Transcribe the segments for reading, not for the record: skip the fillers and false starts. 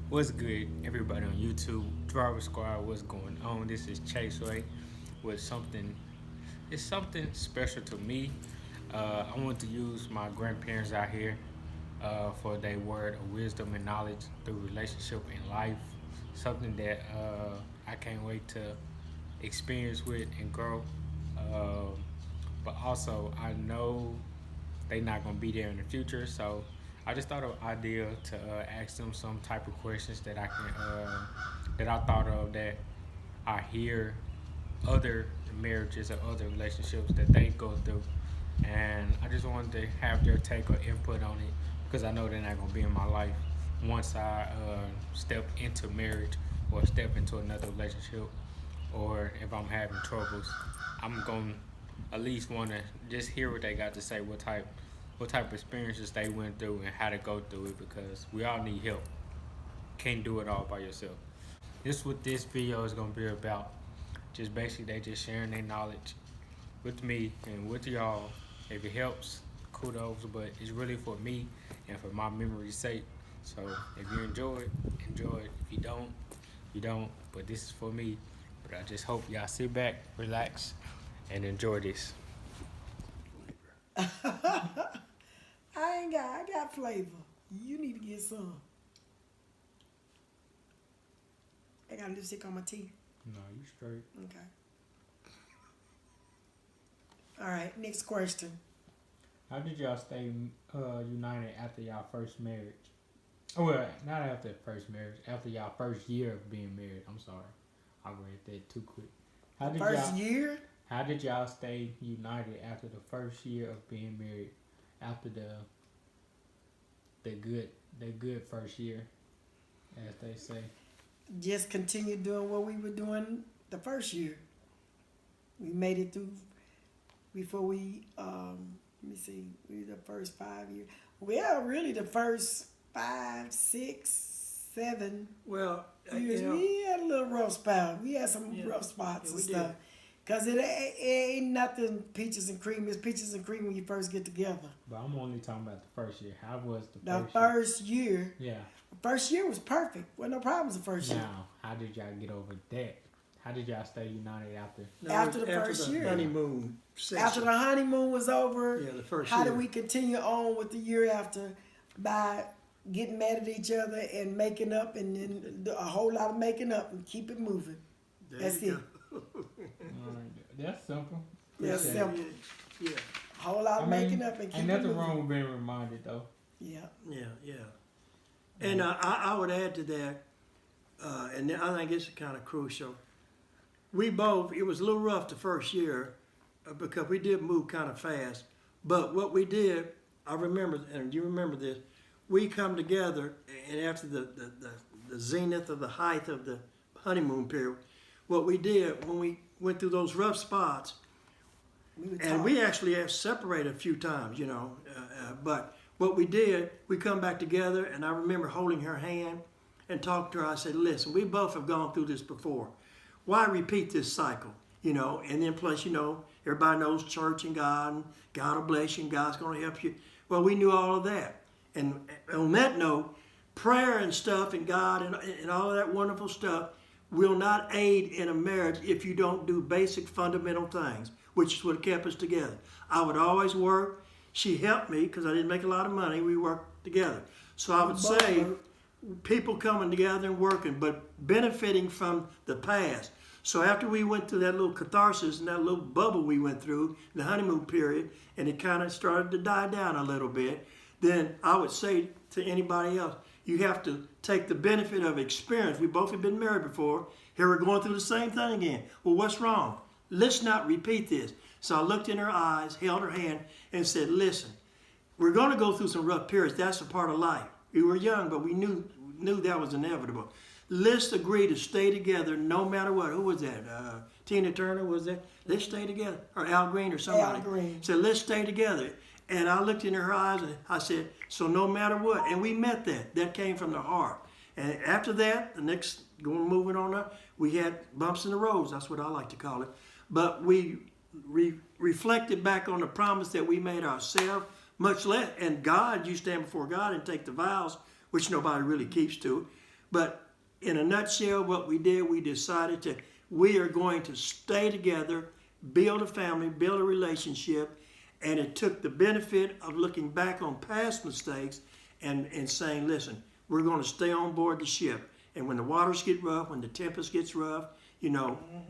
What's good, everybody on YouTube? Driver Squad, what's going on? This is Chase Way with something. It's something special to me. I want to use my grandparents out here for their word of wisdom and knowledge through relationship and life. Something that I can't wait to experience with and grow. Um but also, I know they not gonna be there in the future. So I just thought of an idea to ask them some type of questions that I can that I thought of that I hear other marriages or other relationships that they go through, and I just wanted to have their take or input on it because I know they're not gonna be in my life once I step into marriage or step into another relationship, or if I'm having troubles, I'm gonna at least want to just hear what they got to say, what type of experiences they went through and how to go through it because we all need help. Can't do it all by yourself. This what this video is gonna be about. Just basically they just sharing their knowledge with me and with y'all. If it helps, kudos. But it's really for me and for my memory's sake. So if you enjoy it, enjoy it. If you don't, you don't. But this is for me. But I just hope y'all sit back, relax, and enjoy this. I got flavor. You need to get some. I got lipstick on my teeth. No, you straight. Okay. All right, next question. How did y'all stay united after y'all first marriage? Oh, well, not after first marriage. After y'all first year of being married. I'm sorry, I read that too quick. How did First y'all? year? How did y'all stay united after the first year of being married? After the good first year, as they say. Just continue doing what we were doing the first year. We made it through before let me see, we were the first 5 years. Well, really the first 5, 6, 7 Well, years. We had a little rough spot. We had some rough spots and stuff. Cause it ain't nothing peaches and cream. It's peaches and cream when you first get together. But I'm only talking about the first year. How was the The first first year, year? Yeah. the first year was perfect. Well, no problems the first year. Now, how did y'all get over that? How did y'all stay united after? After the first year. honeymoon section. After the honeymoon was over, Yeah, the first how year. did we continue on with the year after by getting mad at each other and making up and then a whole lot of making up and keep it moving. There That's you it. go. That's simple. That's Appreciate it. simple. Yeah, A whole lot I of mean, making up and keep ain't it nothing moving. wrong with being reminded though. Yeah. yeah. And I would add to that, and I think it's kind of crucial. We both, it was a little rough the first year because we did move kind of fast. But what we did, I remember, and you remember this, we come together, and after the zenith of the height of the honeymoon period, what we did when we went through those rough spots, We would and talk. we actually have separated a few times, but what we did, we come back together, and I remember holding her hand and talking to her. I said, listen, we both have gone through this before. Why repeat this cycle? And then plus, everybody knows church and God will bless you and God's going to help you. Well, we knew all of that. And on that note, prayer and stuff and God and all of that wonderful stuff will not aid in a marriage if you don't do basic fundamental things, which is what kept us together. I would always work. She helped me because I didn't make a lot of money. We worked together. So I would say people coming together and working, but benefiting from the past. So after we went through that little catharsis and that little bubble we went through, the honeymoon period, and it kind of started to die down a little bit, then I would say to anybody else, you have to take the benefit of experience. We both have been married before. Here we're going through the same thing again. Well, what's wrong? Let's not repeat this. So I looked in her eyes, held her hand, and said, listen, we're going to go through some rough periods. That's a part of life. We were young, but we knew that was inevitable. Let's agree to stay together no matter what. Who was that? Tina Turner was that? Let's stay together. Or Al Green or somebody. Al Green. Said, let's stay together. And I looked in her eyes and I said, so no matter what. And we met that. That came from the heart. And after that, moving on up, we had bumps in the roads. That's what I like to call it. But we reflected back on the promise that we made ourselves, much less. And God, you stand before God and take the vows, which nobody really keeps to. But in a nutshell, what we did, we decided we are going to stay together, build a family, build a relationship, and it took the benefit of looking back on past mistakes and saying, listen, we're going to stay on board the ship. And when the waters get rough, when the tempest gets rough,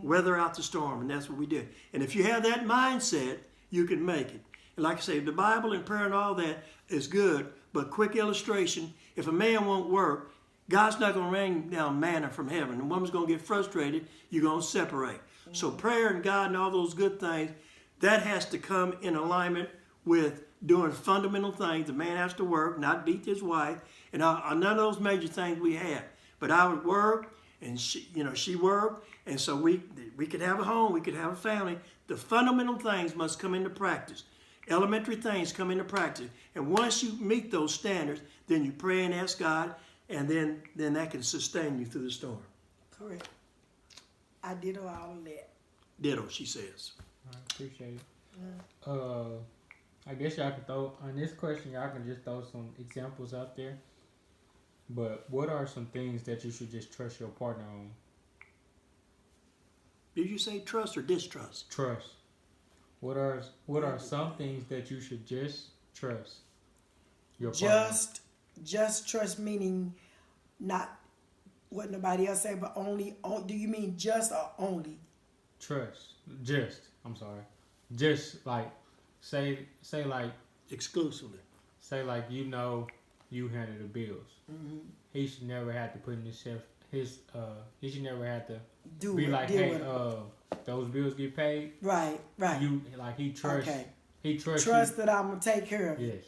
weather out the storm. And that's what we did. And if you have that mindset, you can make it. And like I say, the Bible and prayer and all that is good, but quick illustration, if a man won't work, God's not going to rain down manna from heaven. The woman's going to get frustrated. You're going to separate. So prayer and God and all those good things, that has to come in alignment with doing fundamental things. The man has to work, not beat his wife. And none of those major things we had. But I would work, and she worked. And so we could have a home, we could have a family. The fundamental things must come into practice. Elementary things come into practice. And once you meet those standards, then you pray and ask God, and then that can sustain you through the storm. Correct. I did all of that. Ditto, she says. I appreciate it. I guess y'all can throw, on this question, y'all can just throw some examples out there. But what are some things that you should just trust your partner on? Did you say trust or distrust? Trust. What are some things that you should just trust your partner? Just trust, meaning not what nobody else say, but only. Do you mean just or only? Trust. I'm sorry. Just like say like Exclusively. say like you handle the bills. Mm-hmm. He should never have to put in himself he should never have to Do be it. like, Deal hey, with it. those bills get paid. Right. You like he trusts. Okay. He trusts. Trust that I'm gonna take care of it. Yes.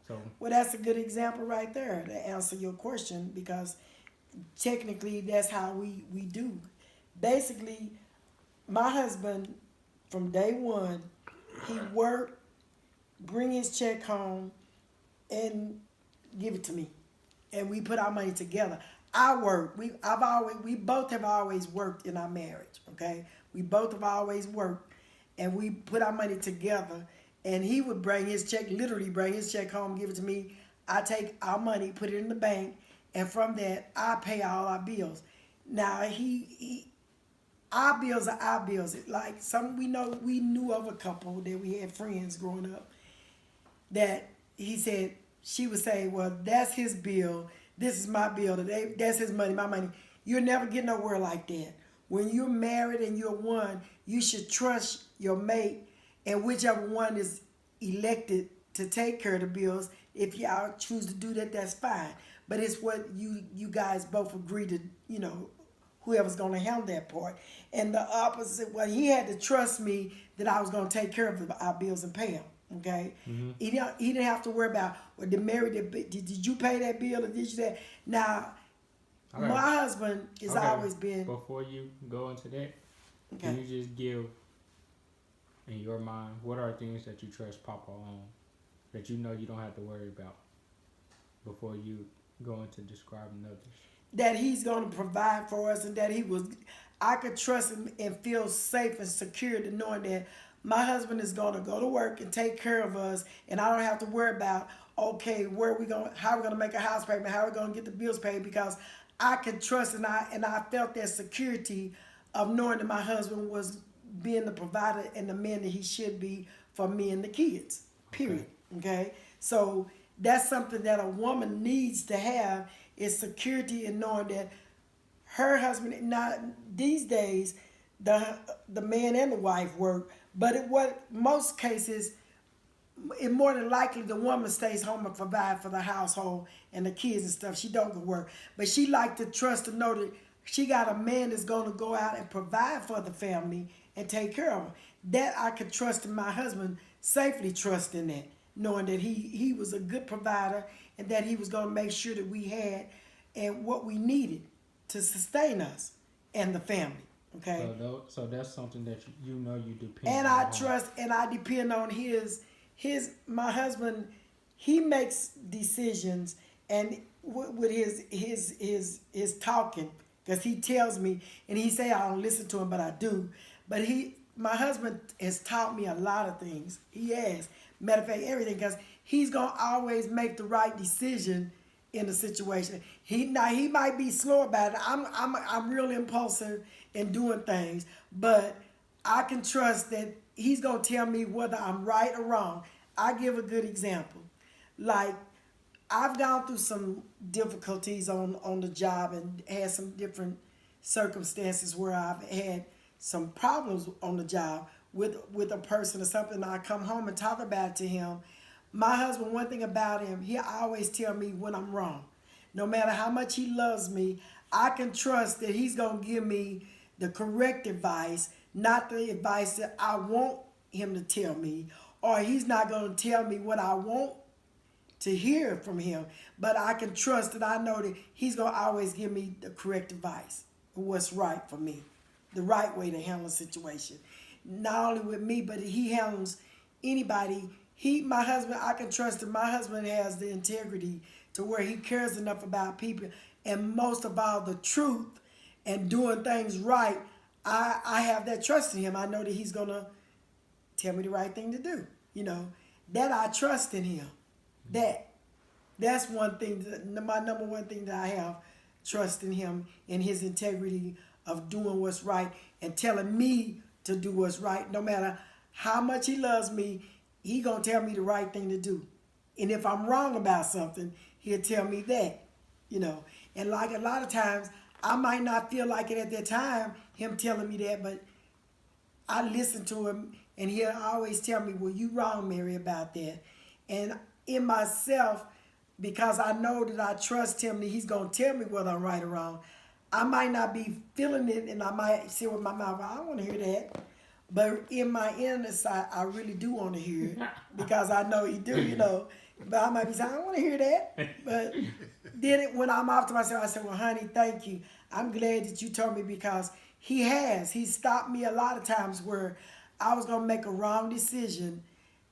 So. Well, that's a good example right there to answer your question, because technically that's how we do. Basically, my husband, from day one, he worked, bring his check home, and give it to me, and we put our money together. I work. We both have always worked in our marriage. Okay, we both have always worked, and we put our money together. And he would literally bring his check home, give it to me. I take our money, put it in the bank, and from that, I pay all our bills. Now, our bills are our bills. Like we knew of a couple that we had friends growing up that she would say, well, that's his bill, this is my bill, that's his money, my money. You'll never get nowhere like that. When you're married and you're one, you should trust your mate, and whichever one is elected to take care of the bills. If y'all choose to do that, that's fine. But it's what you guys both agree to, whoever's going to handle that part. And the opposite, well, he had to trust me that I was going to take care of our bills and pay them. Okay, Mm-hmm. He didn't have to worry about, well, did you pay that bill or did you that? Now, Okay. my husband has always been. Before you go into that, Okay. can you just give, in your mind, what are things that you trust Papa on that you know you don't have to worry about before you go into describing others? That he's going to provide for us, and that I could trust him and feel safe and secure to knowing that my husband is going to go to work and take care of us, and I don't have to worry about, okay, how we're going to make a house payment, how we're going to get the bills paid, because I could trust, and I felt that security of knowing that my husband was being the provider and the man that he should be for me and the kids, period. Okay? So that's something that a woman needs to have, is security in knowing that her husband, not these days, the man and the wife work, but most cases, it more than likely the woman stays home and provide for the household and the kids and stuff. She don't go work, but she like to trust to know that she got a man that's going to go out and provide for the family and take care of her. That I could trust in my husband, safely trust in that, knowing that he was a good provider and that he was going to make sure that we had and what we needed to sustain us and the family. Okay. So that's something that you depend And on. I trust and I depend on my husband. He makes decisions, and with his talking, because he tells me, and he say I don't listen to him, but I do. But my husband has taught me a lot of things. He has, matter of fact, everything, because he's gonna always make the right decision in the situation. He might be slow about it. I'm real impulsive in doing things, but I can trust that he's gonna tell me whether I'm right or wrong. I give a good example. Like I've gone through some difficulties on the job and had some different circumstances where I've had some problems on the job with a person or something. I come home and talk about it to him. My husband, one thing about him, he always tell me when I'm wrong. No matter how much he loves me, I can trust that he's gonna give me the correct advice, not the advice that I want him to tell me, or he's not gonna tell me what I want to hear from him, but I can trust that I know that he's gonna always give me the correct advice, what's right for me, the right way to handle a situation. Not only with me, but he handles anybody. My husband, I can trust that my husband has the integrity to where he cares enough about people, and most of all, the truth and doing things right. I have that trust in him. I know that he's gonna tell me the right thing to do. That I trust in him. That's one thing. My number one thing that I have trust in him, in his integrity of doing what's right and telling me to do what's right. No matter how much he loves me, he gonna tell me the right thing to do. And if I'm wrong about something, he'll tell me that. And like a lot of times, I might not feel like it at that time, him telling me that, but I listen to him, and he'll always tell me, well, you wrong, Mary, about that. And in myself, because I know that I trust him, that he's going to tell me whether I'm right or wrong, I might not be feeling it, and I might say with my mouth, I don't want to hear that. But in my inner side, I really do want to hear it, because I know he do, But I might be saying, I don't want to hear that. But then when I'm off to myself, I say, well, honey, thank you. I'm glad that you told me, because he stopped me a lot of times where I was going to make a wrong decision.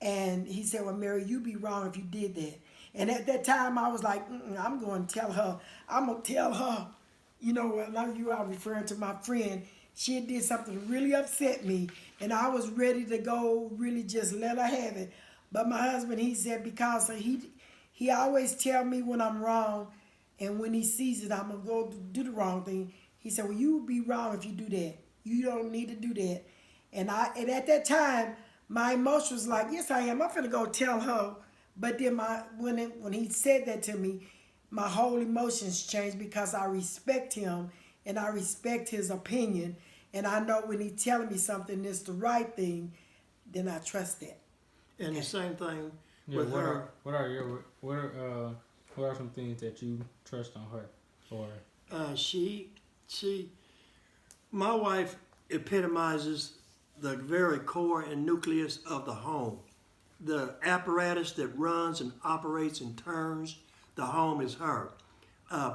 And he said, well, Mary, you'd be wrong if you did that. And at that time, I was like, I'm going to tell her. I'm going to tell her. Like you are referring to my friend. She did something that really upset me. And I was ready to go really just let her have it. But my husband, he said, because he always tell me when I'm wrong. And when he sees it, I'm going to go do the wrong thing. He said, well, you would be wrong if you do that. You don't need to do that. And at that time, my emotion was like, yes, I am. I'm finna go tell her. But then when he said that to me, my whole emotions changed, because I respect him and I respect his opinion. And I know when he's telling me something is the right thing, then I trust that. And the same thing Yeah, with her. What are some things that you trust on her? Or My wife epitomizes the very core and nucleus of the home. The apparatus that runs and operates and turns the home is her.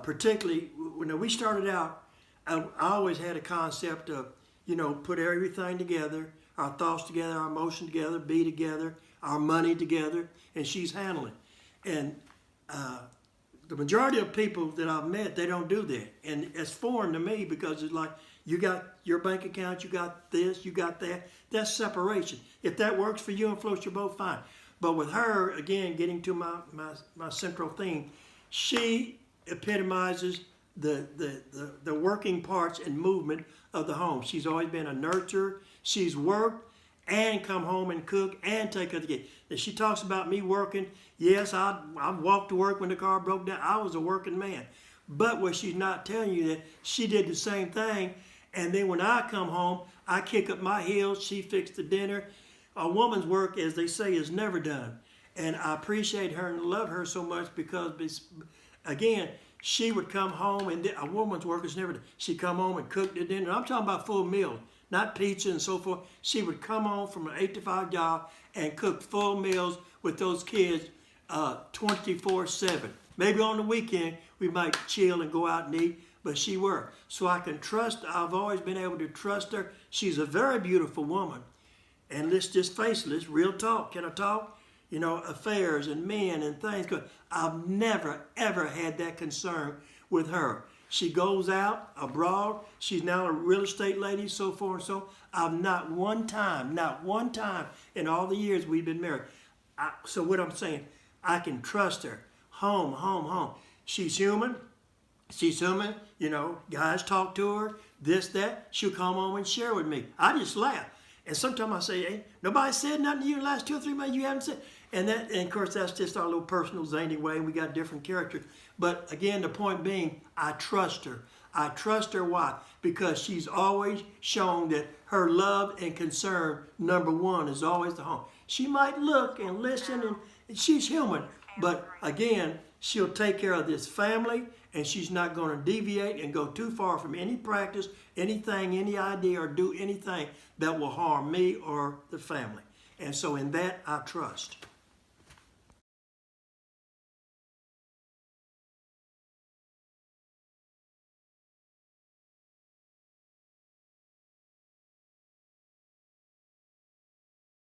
Particularly when we started out, I always had a concept of, put everything together, our thoughts together, our emotions together, be together, our money together, and she's handling. And the majority of people that I've met, they don't do that. And it's foreign to me, because it's like, you got your bank account, you got this, you got that. That's separation. If that works for you and floats your boat, fine. But with her, again, getting to my central theme, she epitomizes the working parts and movement of the home. She's always been a nurturer. She's worked and come home and cook and take care of the kids. And she talks about me working. Yes, I walked to work when the car broke down. I was a working man. But what she's not telling you, that she did the same thing. And then when I come home, I kick up my heels. She fixed the dinner. A woman's work, as they say, is never done. And I appreciate her and love her so much, because, again, she would come home, and a woman's work is never done. She'd come home and cook the dinner. I'm talking about full meal, not pizza and so forth. She would come home from an 8 to 5 job and cook full meals with those kids 24/7. Maybe on the weekend, we might chill and go out and eat, but she worked. So I can trust, I've always been able to trust her. She's a very beautiful woman. And let's just face it, let's real talk. Can I talk? Affairs and men and things. I've never, ever had that concern with her. She goes out abroad. She's now a real estate lady, so forth and so. I've not one time in all the years we've been married. So what I'm saying, I can trust her. Home. She's human. She's human. You know, guys talk to her, this, that. She'll come home and share with me. I just laugh. And sometimes I say, hey, nobody said nothing to you in the last 2 or 3 months. You haven't said. And of course, that's just our little personal zany way. We got different characters. But again, the point being, I trust her. I trust her. Why? Because she's always shown that her love and concern, number one, is always the home. She might look and listen, and she's human. But again, she'll take care of this family, and she's not going to deviate and go too far from any practice, anything, any idea, or do anything that will harm me or the family. And so in that, I trust.